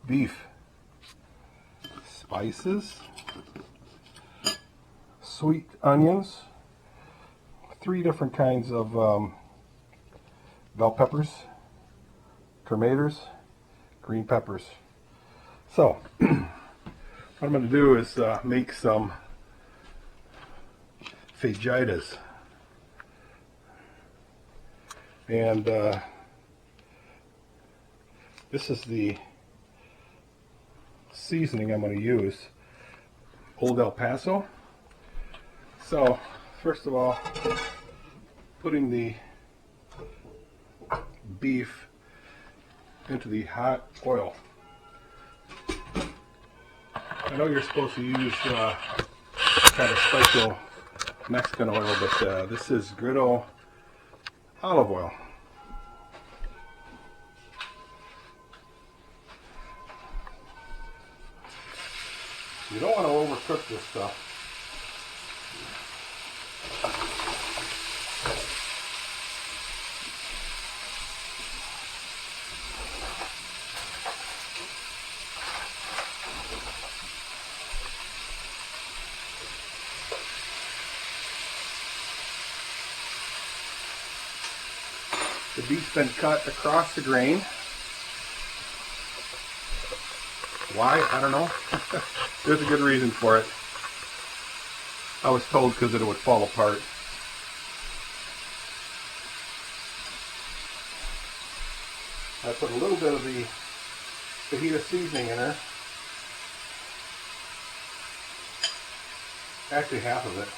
beef, spices, sweet onions, 3 different kinds of bell peppers, tomatoes, green peppers. So what I'm going to do is make some fajitas, and this is the seasoning I'm going to use, Old El Paso. So first of all, putting the beef into the hot oil. I know you're supposed to use kind of special Mexican oil, but this is good old olive oil. You don't want to overcook this stuff. The beef's been cut across the grain. Why? I don't know. There's a good reason for it. I was told because it would fall apart. I put a little bit of the fajita seasoning in there. Actually, half of it.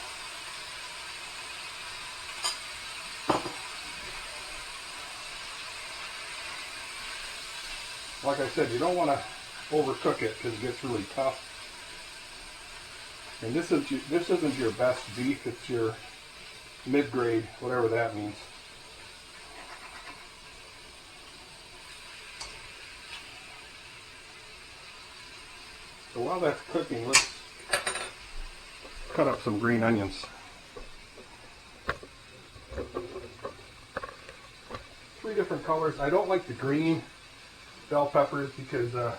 Like I said, you don't want to overcook it because it gets really tough. And this isn't your best beef, it's your mid-grade, whatever that means. So while that's cooking, let's cut up some green onions. 3 different colors. I don't like the green bell peppers because I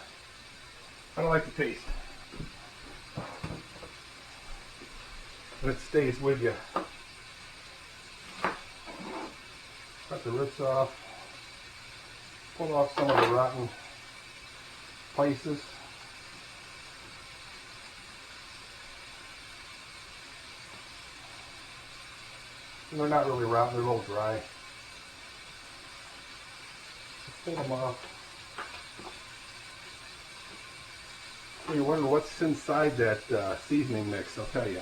don't like the taste. And it stays with you. Cut the roots off. Pull off some of the rotten places. And they're not really rotten, they're a little dry. Just pull them off. You wonder what's inside that seasoning mix, I'll tell you.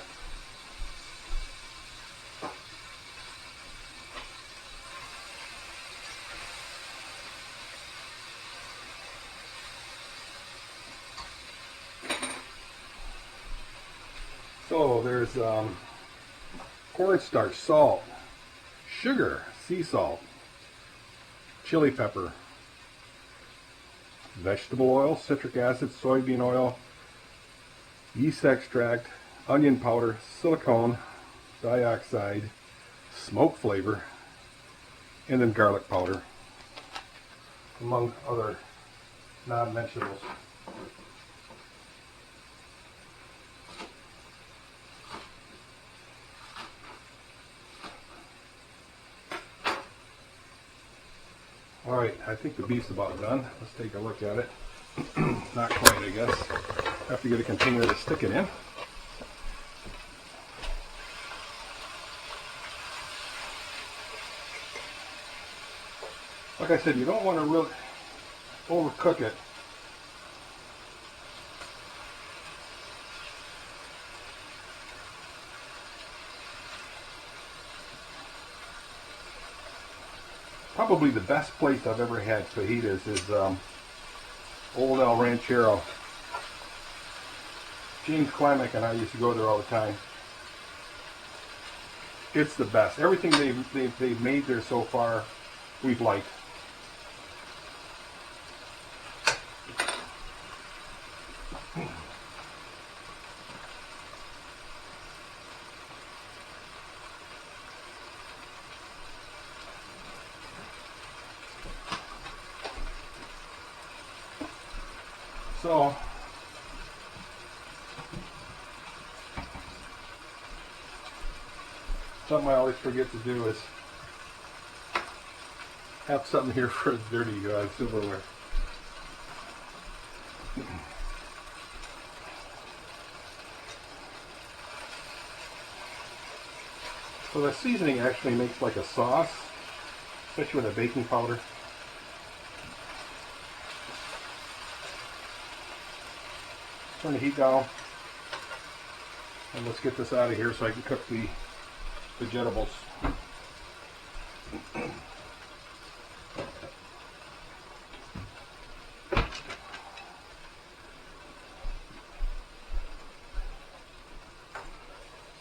So there's cornstarch, salt, sugar, sea salt, chili pepper, vegetable oil, citric acid, soybean oil, yeast extract, onion powder, silicone dioxide, smoke flavor, and then garlic powder, among other non-mentionables. Alright, I think the beef's about done. Let's take a look at it. Not quite, I guess. Have to get a container to stick it in. Like I said, you don't want to really overcook it. Probably the best place I've ever had fajitas is Old El-Ranchero. James Klimek and I used to go there all the time. It's the best. Everything they've made there so far, we've liked. So something I always forget to do is have something here for the dirty silverware. So the seasoning actually makes like a sauce, especially with the baking powder. Turn the heat down, and let's get this out of here so I can cook the vegetables.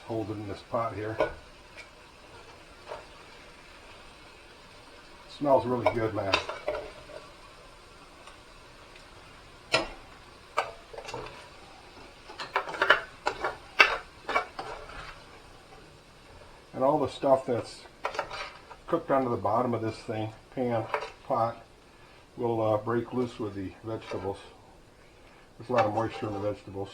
Hold it in this pot here. Smells really good, man. And all the stuff that's cooked onto the bottom of this thing, pot, will break loose with the vegetables. There's a lot of moisture in the vegetables.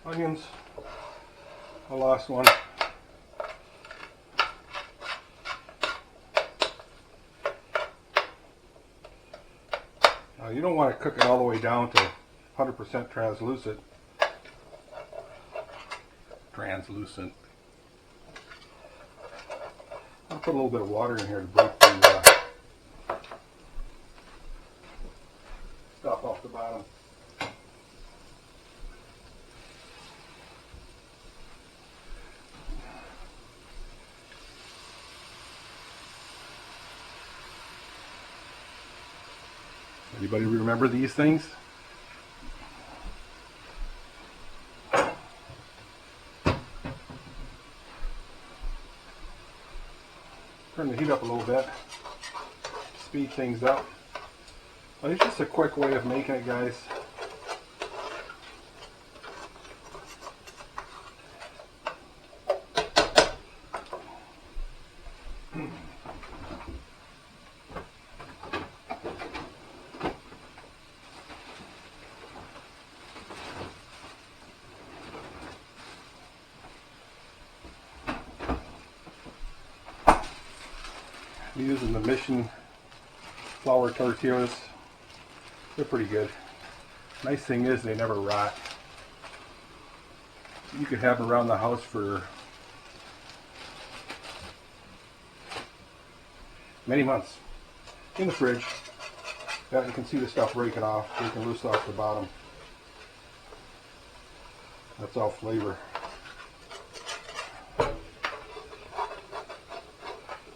Onions, I lost one. You don't want to cook it all the way down to 100% translucent. I'll put a little bit of water in here to break the stuff off the bottom. Anybody remember these things? Turn the heat up a little bit, speed things up. Well, it's just a quick way of making it, guys. I'm using the Mission flour tortillas. They're pretty good. Nice thing is they never rot. You could have them around the house for many months in the fridge. Yeah, you can see the stuff breaking loose off the bottom. That's all flavor.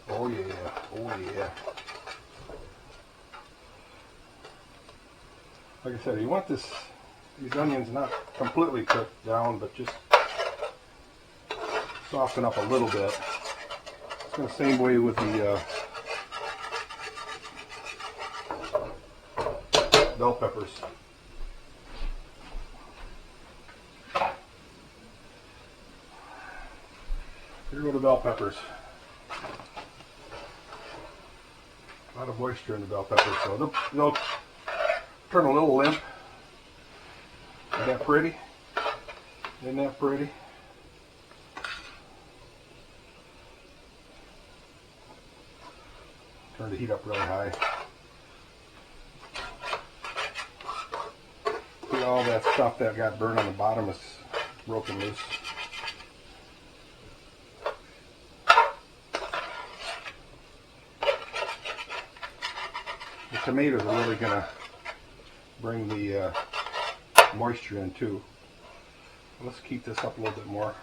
Oh yeah, oh yeah. Like I said, you want these onions not completely cooked down, but just soften up a little bit. It's the same way with the bell peppers. Here go the bell peppers. A lot of moisture in the bell peppers, so they'll turn a little limp. Isn't that pretty? Isn't that pretty? Turn the heat up really high. See, all that stuff that got burned on the bottom is broken loose. The tomatoes are really going to bring the moisture in too. Let's keep this up a little bit more.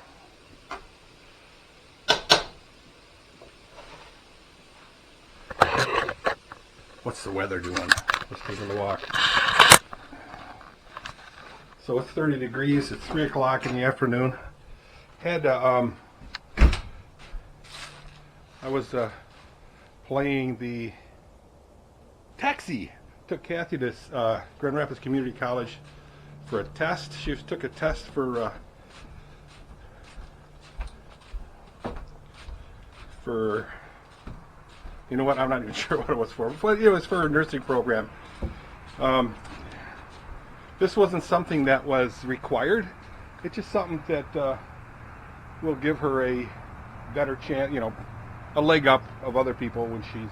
What's the weather doing? Let's take a walk. So it's 30 degrees. It's 3 o'clock in the afternoon. I was playing the taxi. Took Kathy to Grand Rapids Community College for a test. She took a test for you know what, I'm not even sure what it was for, but it was for a nursing program. This wasn't something that was required. It's just something that will give her a better chance, you know, a leg up of other people when she's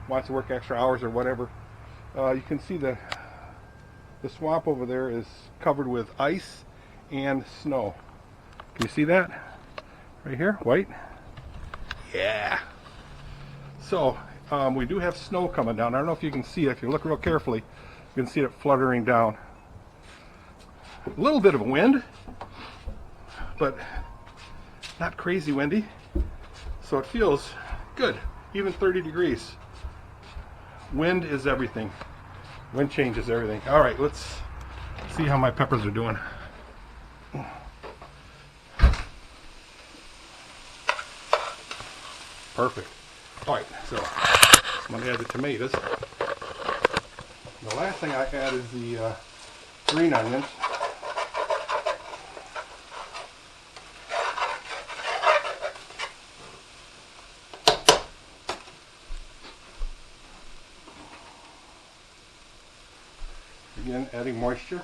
wants to work extra hours or whatever. You can see the swamp over there is covered with ice and snow. Can you see that? Right here, white. Yeah. So we do have snow coming down. I don't know if you can see it. If you look real carefully, you can see it fluttering down. A little bit of wind, but not crazy windy. So it feels good, even 30 degrees. Wind is everything. Wind changes everything. All right, let's see how my peppers are doing. Perfect. All right, so I'm going to add the tomatoes. The last thing I add is the green onions. Again, adding moisture.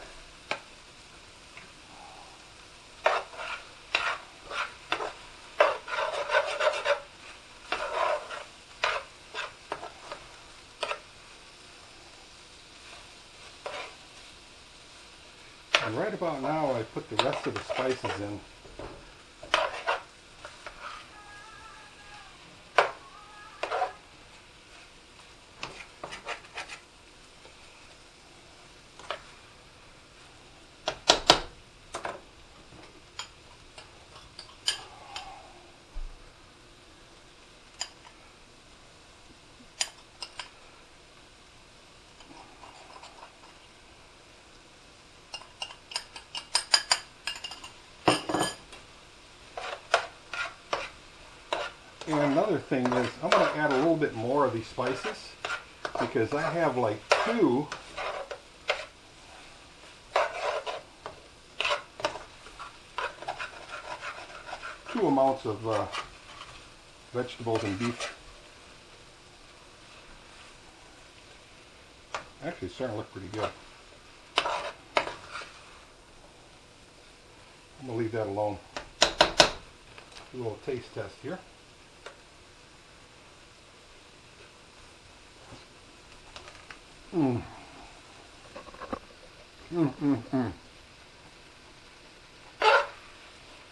And right about now I put the rest of the spices in. And another thing is I'm going to add a little bit more of these spices because I have like two amounts of vegetables and beef. Actually, it's starting to look pretty good. I'm going to leave that alone. Do a little taste test here.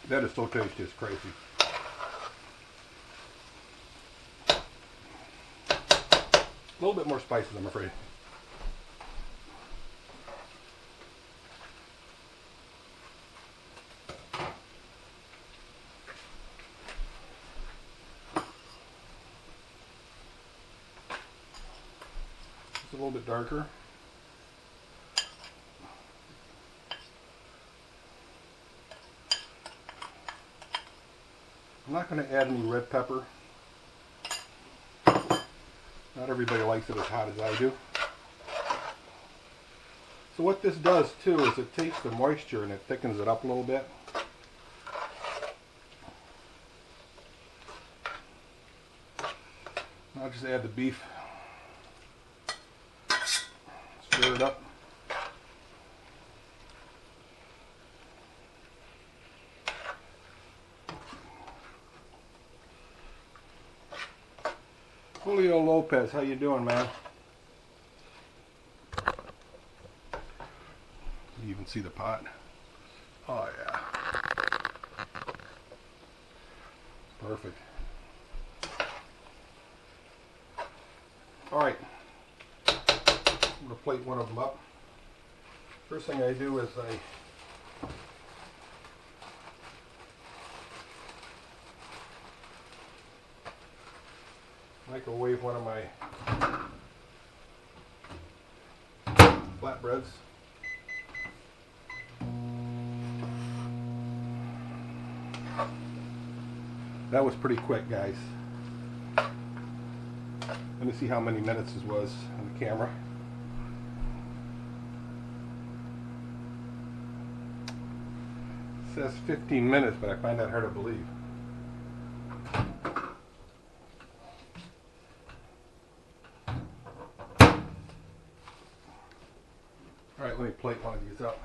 That is so tasty, it's crazy. A little bit more spices, I'm afraid. It's a little bit darker. I'm not going to add any red pepper. Not everybody likes it as hot as I do. So what this does too is it takes the moisture and it thickens it up a little bit. I'll just add the beef. Stir it up. Julio Lopez, how you doing, man? You even see the pot. Oh yeah. Perfect. All right. I'm gonna plate one of them up. First thing I do is I microwave one of my flatbreads. That was pretty quick, guys. Let me see how many minutes this was on the camera. says 15 minutes, but I find that hard to believe. Alright, let me plate one of these up.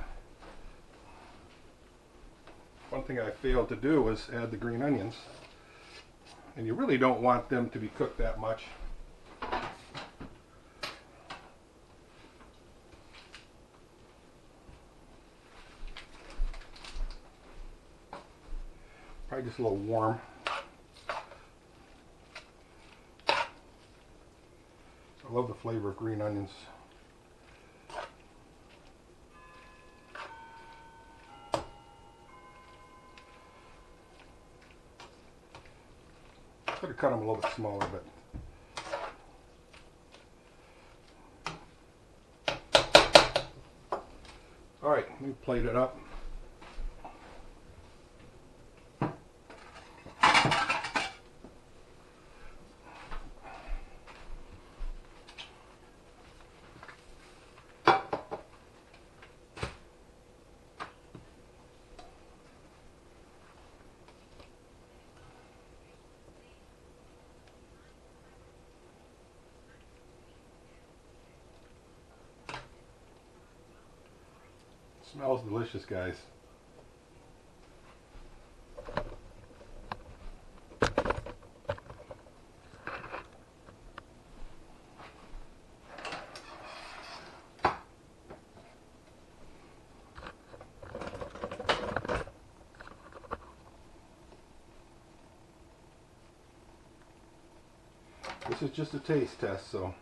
One thing I failed to do was add the green onions. And you really don't want them to be cooked that much. Probably just a little warm. I love the flavor of green onions. Could have cut them a little bit smaller, but all right, let me plate it up. Smells delicious, guys. This is just a taste test, so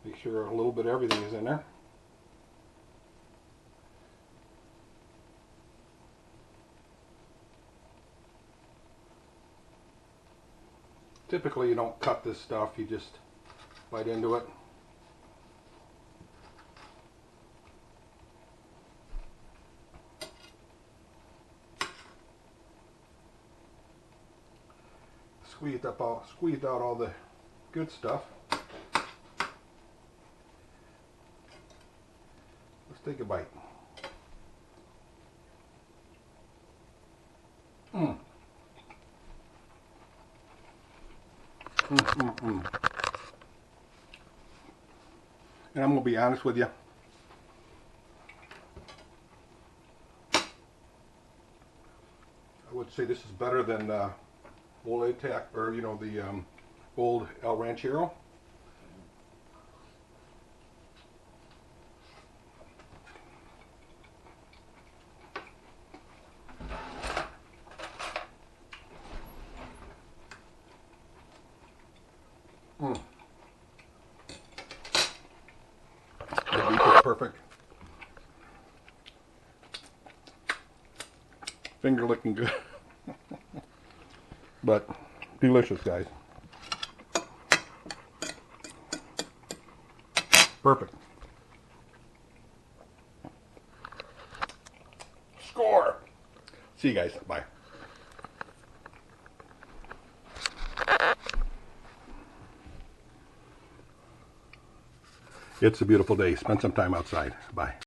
make sure a little bit of everything is in there. Typically you don't cut this stuff, you just bite into it. Squeeze out all the good stuff. Let's take a bite. And I'm going to be honest with you. I would say this is better than Old Old El-Ranchero. The beef is perfect. Finger licking good. But delicious, guys. Perfect. Score! See you guys. Bye. It's a beautiful day. Spend some time outside. Bye.